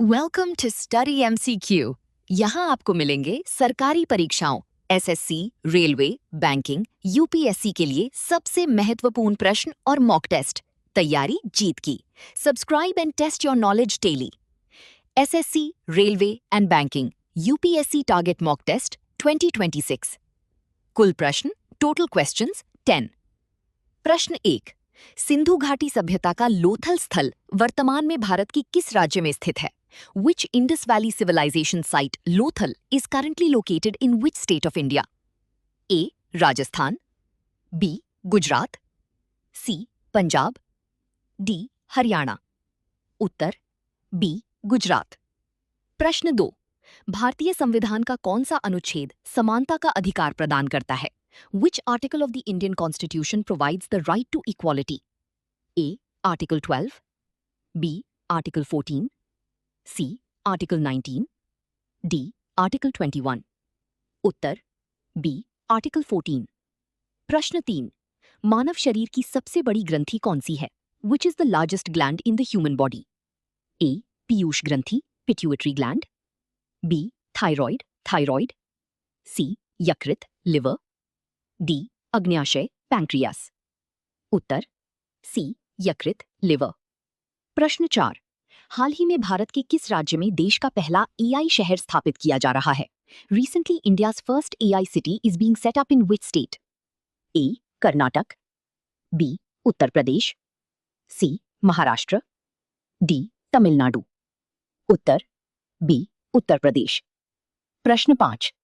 Welcome to study MCQ. यहाँ आपको मिलेंगे सरकारी परीक्षाओं, एसएससी, रेलवे, बैंकिंग, यूपीएससी के लिए सबसे महत्वपूर्ण प्रश्न और मॉक टेस्ट। तैयारी जीत की। Subscribe and test your knowledge daily. SSC, railway and banking, UPSC target mock test 2026। कुल प्रश्न, टोटल क्वेश्चंस 10। प्रश्न 1। सिंधु घाटी सभ्यता का लोथल स्थल वर्तमान में भारत की किस राज्य में स्थित है? Which Indus Valley civilization site, Lothal, is currently located in which state of India? A. Rajasthan, B. Gujarat, C. Punjab, D. Haryana. Uttar B. Gujarat. प्रश्न 2। भारतीय संविधान का कौन सा अनुच्छेद समानता का अधिकार प्रदान करता है? Which article of the Indian Constitution provides the right to equality? A. Article 12, B. Article 14, C. Article 19, D. Article 21। Uttar B. Article 14। प्रश्न 3। मानव शरीर की सबसे बड़ी ग्रंथि कौन सी है? Which is the largest gland in the human body? A. Piyush ग्रंथि, pituitary gland, B. thyroid, thyroid, C. यकृत, liver, D. अग्न्याशय, pancreas। उत्तर C. यकृत, liver। प्रश्न 4। हाल ही में भारत के किस राज्य में देश का पहला एआई शहर स्थापित किया जा रहा है? Recently, India's first AI city is being set up in which state? A. Karnataka, B. Uttar Pradesh, C. Maharashtra, D. Tamil Nadu. Uttar B. Uttar Pradesh. प्रश्न 5।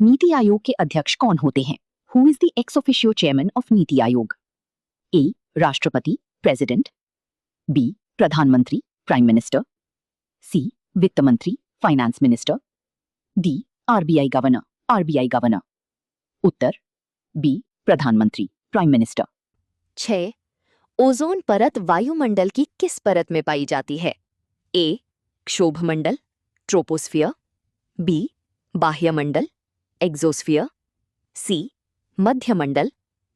नीति आयोग के अध्यक्ष कौन होते हैं? Who is the ex officio chairman of नीति आयोग? A. राष्ट्रपति, प्रेसिडेंट, B. प्रधानमंत्री, प्राइम मिनिस्टर, C. वित्त मंत्री, finance minister, D. RBI governor, RBI governor. उत्तर B. प्रधानमंत्री, प्राइम मिनिस्टर। 6। ओजोन परत वायुमंडल की किस परत में पाई जाती है? A. क्षोभमंडल, ट्रोपोस्फियर, B. बाह्यमंडल, एक्सोस्फियर, C. मध्यमंडल,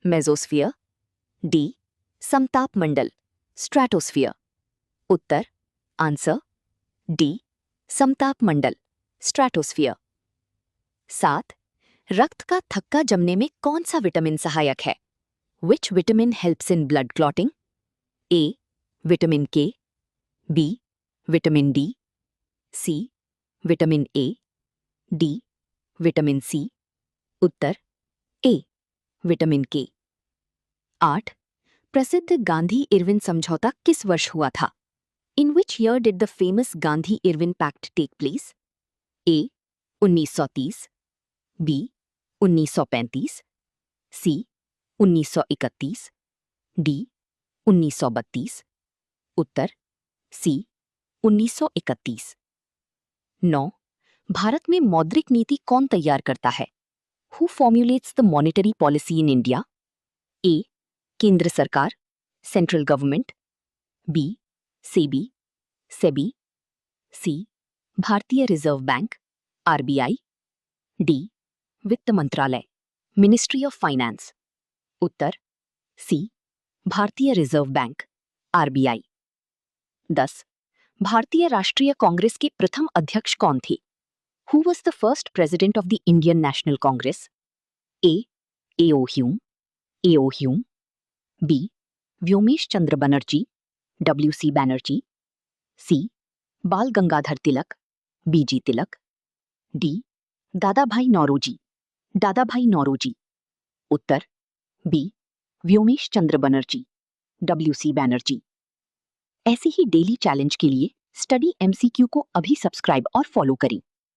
मेसोस्फियर, D. समताप मंडल, स्ट्रेटोस्फियर। उत्तर आंसर D. समताप मंडल, स्ट्रेटोस्फियर। 7। रक्त का थक्का जमने में कौन सा विटामिन सहायक है? Which vitamin helps in blood clotting? A. Vitamin K, B. Vitamin D, C. Vitamin A, D. Vitamin C। Uttar A. Vitamin K। 8। प्रसिद्ध गांधी-इरविन समझौता किस वर्ष हुआ था? In which year did the famous Gandhi-Irwin Pact take place? A. 1930, B. 1935, C. 1931, D. 1932। Uttar C. 1931। 9। Bharat में मौद्रिक नीति कौन तैयार करता है? Who formulates the monetary policy in India? A. केंद्र सरकार, central government, B. SEBI, SEBI, C. भारतीय रिजर्व बैंक, आरबीआई, D. वित्त मंत्रालय, ministry of finance. Uttar C. भारतीय रिजर्व बैंक, आरबीआई। 10। भारतीय राष्ट्रीय कांग्रेस के प्रथम अध्यक्ष कौन थे? Who was the first president of the Indian National Congress? A. A.O. Hume, A.O. Hume, B. Vyomesh Chandra Banerjee, W.C. Banerjee, C. बाल गंगाधर तिलक, B.G. तिलक, D. दादा भाई नौरोजी, दादा भाई नौरोजी। उत्तर B. व्योमेश चंद्र बनर्जी, W.C. बैनर्जी। ऐसे ही डेली चैलेंज के लिए स्टडी एमसीक्यू को अभी सब्सक्राइब और फॉलो करें।